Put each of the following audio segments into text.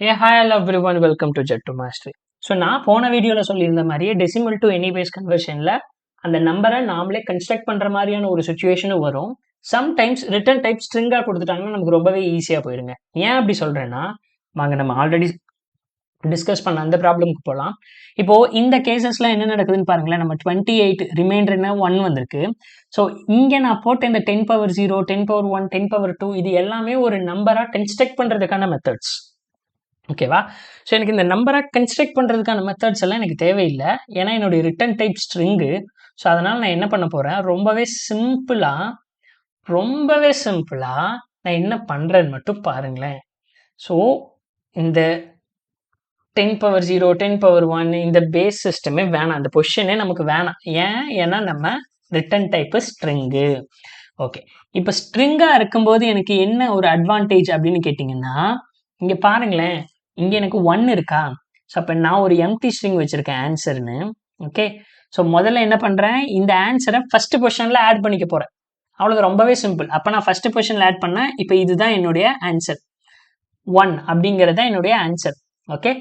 Hey, hi, hello everyone, welcome to Jet to Mastery. So நான் போன வீடியோவில் சொல்லியிருந்த மாதிரியே டெசிமல் டு எனி பேஸ் கன்வர்ஷனில் அந்த நம்பரை நாமளே கன்ஸ்ட்ரக்ட் பண்ணுற மாதிரியான ஒரு சுச்சுவேஷனும் வரும். சம்டைம்ஸ் ரிட்டன் டைப் ஸ்ட்ரிங்காக கொடுத்துட்டாங்கன்னா நமக்கு ரொம்பவே ஈஸியாக போயிடுங்க. ஏன் அப்படி சொல்கிறேன்னா, வாங்க நம்ம ஆல்ரெடி டிஸ்கஸ் பண்ண அந்த ப்ராப்ளம்க்கு போகலாம். இப்போது இந்த கேசஸில் என்ன நடக்குதுன்னு பாருங்களேன். நம்ம 28 ரிமைண்டர் என்ன 1 வந்திருக்கு. ஸோ இங்கே நான் போட்ட இந்த 10^0, 10^1, 10^2 இது எல்லாமே ஒரு நம்பராக கன்ஸ்ட்ரக்ட் பண்ணுறதுக்கான மெத்தட்ஸ். ஓகேவா? ஸோ எனக்கு இந்த நம்பரை கன்ஸ்ட்ரக்ட் பண்ணுறதுக்கான மெத்தட்ஸ் எல்லாம் எனக்கு தேவையில்லை. ஏன்னா என்னுடைய ரிட்டன் டைப் ஸ்ட்ரிங்கு. ஸோ அதனால் நான் என்ன பண்ண போகிறேன், ரொம்பவே சிம்பிளாக நான் என்ன பண்ணுறேன்னு மட்டும் பாருங்களேன். ஸோ இந்த 10^0, 10^1 இந்த பேஸ் சிஸ்டமே வேணாம், அந்த பொசிஷனே நமக்கு வேணாம். ஏன்னா நம்ம ரிட்டன் டைப்பு ஸ்ட்ரிங்கு. ஓகே, இப்போ ஸ்ட்ரிங்காக இருக்கும்போது எனக்கு என்ன ஒரு அட்வான்டேஜ் அப்படின்னு கேட்டிங்கன்னா, இங்கே பாருங்களேன், இங்கே எனக்கு 1 இருக்கா. ஸோ அப்போ நான் ஒரு எம்டி ஸ்ட்ரிங் வச்சுருக்கேன் ஆன்சர்னு. ஓகே, ஸோ முதல்ல என்ன பண்ணுறேன், இந்த ஆன்சரை ஃபஸ்ட்டு பொசிஷனில் ஆட் பண்ணிக்க போகிறேன். அவ்வளோதான், ரொம்பவே சிம்பிள். அப்போ நான் ஃபஸ்ட்டு பொசிஷனில் ஆட் பண்ணேன். இப்போ இதுதான் என்னுடைய ஆன்சர், 1 அப்படிங்கிறத என்னுடைய ஆன்சர். ஓகே,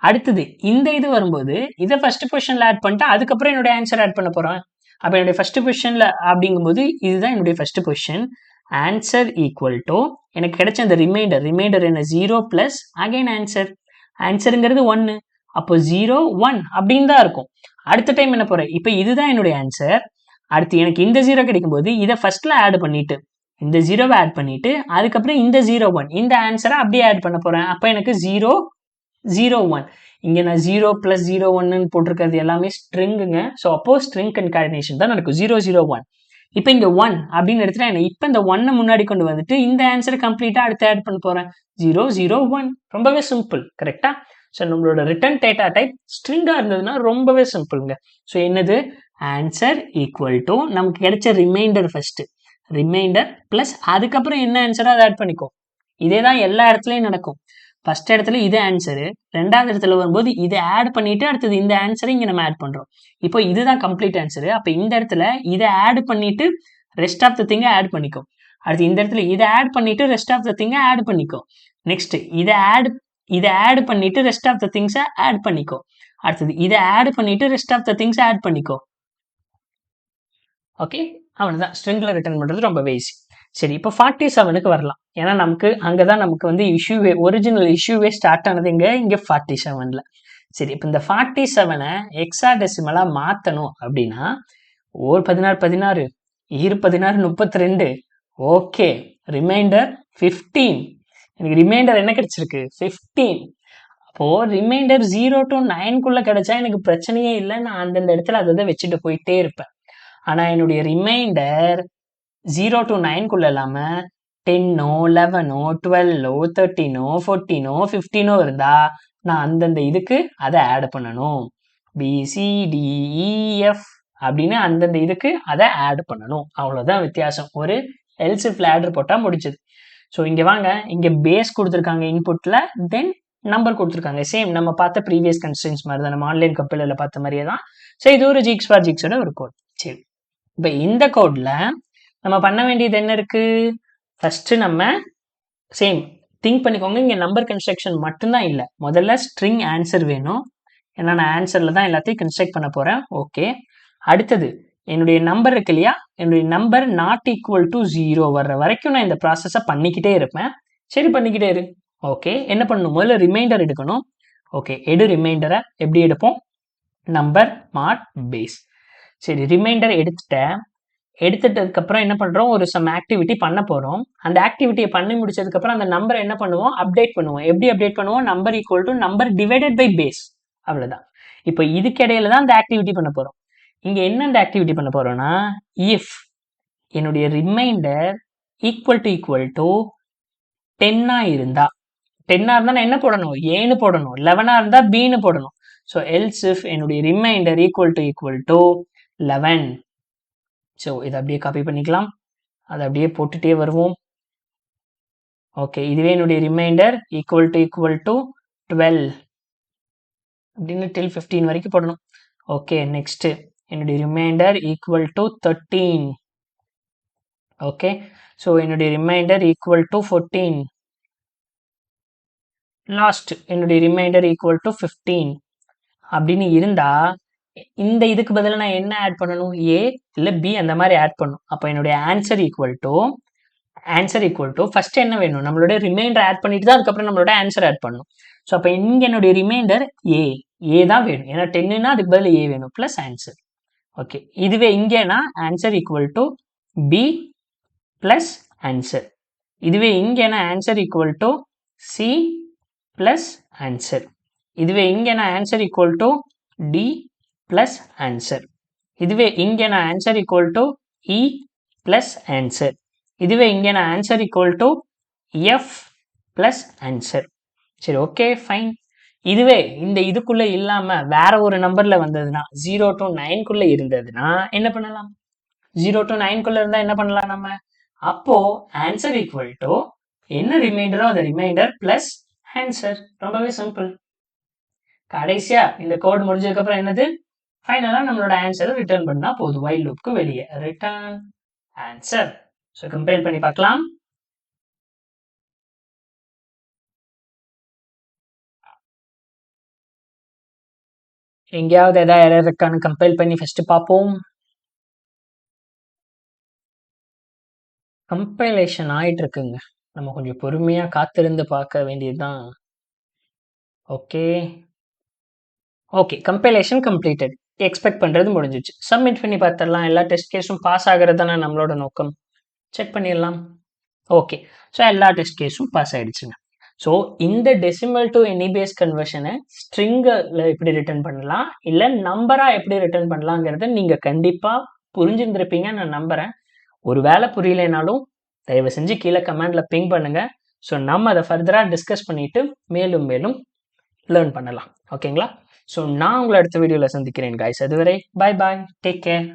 அடுத்தது இந்த இது வரும்போது இதை ஃபஸ்ட்டு பொசிஷனில் ஆட் பண்ணிட்டு அதுக்கப்புறம் என்னுடைய ஆன்சர் ஆட் பண்ண போகிறேன். அப்போ என்னுடைய ஃபஸ்ட்டு பொசிஷனில் அப்படிங்கும்போது இதுதான் என்னுடைய first position. Answer equal to எனக்கு கிடைச்ச அந்த ரிமைண்டர் என்ன 0 ப்ளஸ் அகைன் ஆன்சருங்கிறது 1. அப்போ 0 1 அப்படின்னு தான் இருக்கும். அடுத்த டைம் என்ன போகிறேன், இப்போ இதுதான் என்னுடைய ஆன்சர். அடுத்து எனக்கு இந்த 0 கிடைக்கும்போது இதை ஃபர்ஸ்ட்ல ஆட் பண்ணிட்டு இந்த 0வை ஆட் பண்ணிட்டு அதுக்கப்புறம் இந்த 0 1 இந்த ஆன்சரை அப்படியே ஆட் பண்ண போகிறேன். அப்போ எனக்கு 0 0 1. இங்கே நான் 0 ப்ளஸ் 0 1ன்னு போட்டிருக்கிறது எல்லாமே ஸ்ட்ரிங்குங்க. ஸோ அப்போ ஸ்ட்ரிங் கன்கார்டினேஷன் தான் நடக்கும், 0 0 1. இப்போ இங்கே 1 அப்படின்னு எடுத்துட்டா இப்போ இந்த 1 முன்னாடி கொண்டு வந்துட்டு இந்த ஆன்சரை கம்ப்ளீட்டாக அடுத்து ஆட் பண்ண போகிறேன், 0 0 1. ரொம்பவே சிம்பிள், கரெக்டா? ஸோ நம்மளோட ரிட்டன் டேட்டா டைப் ஸ்ட்ரிங்காக இருந்ததுன்னா ரொம்பவே சிம்பிளுங்க. ஸோ என்னது, ஆன்சர் ஈக்குவல் டு நமக்கு கிடைச்ச ரிமைண்டர் ஃபர்ஸ்ட் ரிமைண்டர் ப்ளஸ் அதுக்கப்புறம் என்ன ஆன்சரோ அதை ஆட் பண்ணிக்கோ. இதே தான் எல்லா இடத்துலையும் நடக்கும். ஃபர்ஸ்ட் இடத்துல இது ஆன்சரு, ரெண்டாவது இடத்துல வரும்போது இதை ஆட் பண்ணிட்டு அடுத்தது இந்த ஆன்சரை இங்கே நம்ம ஆட் பண்ணுறோம். இப்போ இதுதான் கம்ப்ளீட் ஆன்சரு. அப்போ இந்த இடத்துல இதை ஆட் பண்ணிட்டு ரெஸ்ட் ஆஃப் த திங்கை ஆட் பண்ணிக்கோ. அடுத்து இந்த இடத்துல இதை ஆட் பண்ணிட்டு ரெஸ்ட் ஆஃப் த திங்கை ஆட் பண்ணிக்கோ. நெக்ஸ்ட் இதை ஆட் பண்ணிட்டு ரெஸ்ட் ஆஃப் த திங்ஸை ஆட் பண்ணிக்கோ. அடுத்தது இதை ஆட் பண்ணிட்டு ரெஸ்ட் ஆஃப் த திங்ஸை ஆட் பண்ணிக்கோ. ஓகே, அவனுதான் ஸ்ட்ரிங்கில் ரிட்டர்ன் பண்ணுறது ரொம்பவே ஈஸி. சரி, இப்போ 47க்கு வரலாம். ஏன்னா நமக்கு அங்கே தான் நமக்கு வந்து ஒரிஜினல் இஷ்யூவே ஸ்டார்ட் ஆனது இங்கே 47ல். சரி, இப்போ இந்த 47ஐ ஹெக்ஸாடெசிமலாக மாற்றணும் அப்படின்னா ஒரு 16 16 இரு 16 32. Okay, reminder 15. எனக்கு ரிமைண்டர் என்ன கிடைச்சிருக்கு, 15. அப்போது ரிமைண்டர் 0 to 9 கிடைச்சா எனக்கு பிரச்சனையே இல்லை, நான் அந்தந்த இடத்துல அதை வச்சுட்டு போயிட்டே இருப்பேன். ஆனால் என்னுடைய ரிமைண்டர் 0 to 9 இல்லாமல் 10 11 12 13 14 15 இருந்தா நான் அந்தந்த இதுக்கு அதை ஆட் பண்ணணும். BCDEF அப்படின்னு அந்தந்த இதுக்கு அதை ஆட் பண்ணணும். அவ்வளோதான் வித்தியாசம். ஒரு எல்ஸ் இஃப் லேடர் போட்டால் முடிச்சது. ஸோ இங்கே வாங்க, இங்கே பேஸ் கொடுத்துருக்காங்க இன்புட்டில், தென் நம்பர் கொடுத்துருக்காங்க. சேம் நம்ம பார்த்த ப்ரீவியஸ் கன்ஸ்ட்ரெயின்ஸ் மாதிரி தான், நம்ம ஆன்லைன் கம்பெனியில் பார்த்த மாதிரியே தான். ஸோ இது ஒரு ஜிக்ஸ் ஃபார் ஜிக்ஸோட ஒரு கோட். சரி, இப்போ இந்த கோடில் நம்ம பண்ண வேண்டியது என்ன இருக்குது, ஃபஸ்ட்டு நம்ம சேம் திங்க் பண்ணிக்கோங்க. இங்கே நம்பர் கன்ஸ்ட்ரக்ஷன் மட்டும்தான் இல்லை, முதல்ல ஸ்ட்ரிங் ஆன்சர் வேணும். ஏன்னா நான் ஆன்சரில் தான் எல்லாத்தையும் கன்ஸ்ட்ரக்ட் பண்ண போகிறேன். ஓகே, அடுத்தது என்னுடைய நம்பர் இருக்கு இல்லையா, என்னுடைய நம்பர் நாட் ஈக்குவல் டு 0 வர்ற வரைக்கும் நான் இந்த ப்ராசஸை பண்ணிக்கிட்டே இருப்பேன். சரி, பண்ணிக்கிட்டே இரு. ஓகே, என்ன பண்ணணும், முதல்ல ரிமைண்டர் எடுக்கணும். ஓகே, ரிமைண்டரை எப்படி எடுப்போம், நம்பர் மாட் பேஸ். சரி, ரிமைண்டர் எடுத்துட்டதுக்கப்புறம் என்ன பண்ணுறோம், ஒரு சம் ஆக்டிவிட்டி பண்ண போகிறோம். அந்த ஆக்டிவிட்டியை பண்ணி முடிச்சதுக்கப்புறம் அந்த நம்பரை என்ன பண்ணுவோம், அப்டேட் பண்ணுவோம். எப்படி அப்டேட் பண்ணுவோம், number equal to number divided by base. அவ்வளோதான். இப்போ இதுக்கு இடையில தான் அந்த ஆக்டிவிட்டி பண்ண போகிறோம். இங்கே என்ன அந்த ஆக்டிவிட்டி பண்ண போகிறோம்னா, இஃப் என்னுடைய ரிமைண்டர் ஈக்குவல் டு 10 இருந்தா, 10 இருந்தால் நான் என்ன போடணும், ஏன்னு போடணும். 11 இருந்தால் பின்னு போடணும். ஸோ எல்ஸ் இஃப் என்னுடைய ரிமைண்டர் ஈக்குவல் டு 11. ஸோ இதை அப்படியே காப்பி பண்ணிக்கலாம், அதை அப்படியே போட்டுகிட்டே வருவோம். ஓகே, இதுவே என்னுடைய ரிமைண்டர் ஈக்குவல் டு 12 அப்படின்னு டில் 15 வரைக்கும் போடணும். ஓகே, நெக்ஸ்ட்டு என்னுடைய reminder equal to 13. Okay, so என்னுடைய ரிமைண்டர் ஈக்குவல் டு 14. லாஸ்ட் என்னுடைய ரிமைண்டர் ஈக்குவல் டு 15 அப்படின்னு இருந்தா இந்த இதுக்கு பதிலாக நான் என்ன ஆட் பண்ணணும்? ஏ இல்லை பி அந்த மாதிரி ஆட் பண்ணணும். அப்போ என்னுடைய ஆன்சர் ஈக்குவல் டு ஃபர்ஸ்ட் என்ன வேணும்? நம்மளோட ரிமைண்டர் ஆட் பண்ணிட்டு தான் அதுக்கப்புறம் நம்மளோட ஆன்சர் ஆட் பண்ணணும். ஸோ அப்போ இங்கே என்னுடைய ரிமைண்டர் ஏ தான் வேணும். ஏன்னா 10னா அதுக்கு பதில் ஏ வேணும் ப்ளஸ் ஆன்சர். ஓகே, இதுவே இங்கேனா answer equal to B plus answer. இதுவே இங்கேனா answer equal to C plus answer. இதுவே இங்கேனா answer equal to D plus answer. இதுவே இங்கே நான் answer equal to E plus answer. இதுவே இங்கே நான் answer equal to F plus answer. சரி, ஓகே ஃபைன். இதுவே இந்த இதுக்குள்ளே இல்லாமல் வேற ஒரு நம்பரில் வந்ததுன்னா 0 to 9 இருந்ததுன்னா என்ன பண்ணலாம்? 0 to 9 இருந்தால் என்ன பண்ணலாம் நம்ம? அப்போ ஆன்சர் ஈக்குவல் டு என்ன ரிமைண்டரோ அந்த ரிமைண்டர் ப்ளஸ் ஆன்சர். ரொம்பவே சிம்பிள். கடைசியா இந்த கோட் முடிஞ்சதுக்கப்புறம் என்னது? ஃபைனலாக நம்மளோட ஆன்சரை ரிட்டர்ன் பண்ணால் போதும். வைல் லூப்க்கு வெளியே ரிட்டர்ன் ஆன்சர். ஸோ கம்பேர் பண்ணி பார்க்கலாம். எங்கேயாவது எதாவது எரர் இருக்கான்னு கம்பேர் பண்ணி ஃபர்ஸ்ட் பார்ப்போம். கம்பைலேஷன் ஆயிட்டு இருக்குங்க. நம்ம கொஞ்சம் பொறுமையா காத்திருந்து பார்க்க வேண்டியதுதான். Okay, compilation completed. எக்ஸ்பெக்ட் பண்ணுறது முடிஞ்சிச்சு. சப்மிட் பண்ணி பார்த்துடலாம். எல்லா டெஸ்ட் கேஸும் பாஸ் ஆகிறது தானே நம்மளோட நோக்கம். செக் பண்ணிடலாம். ஓகே, ஸோ எல்லா டெஸ்ட் கேஸும் பாஸ் ஆகிடுச்சுங்க. ஸோ இந்த டெசிமல் டு எனி பேஸ் கன்வர்ஷனை ஸ்ட்ரிங்கில் எப்படி ரிட்டர்ன் பண்ணலாம், இல்லை நம்பராக எப்படி ரிட்டர்ன் பண்ணலாங்கிறத நீங்கள் கண்டிப்பாக புரிஞ்சுருந்துருப்பீங்க நான் நம்புகிறேன். ஒரு வேளை புரியலைனாலும் தயவு செஞ்சு கீழே கமெண்டில் பிங் பண்ணுங்கள். ஸோ நம்ம அதை ஃபர்தராக டிஸ்கஸ் பண்ணிவிட்டு மேலும் லேர்ன் பண்ணலாம். ஓகேங்களா? ஸோ நான் உங்களை அடுத்த வீடியோவில் சந்திக்கிறேன் கைஸ். அதுவரை பாய் பாய், டேக் கேர்.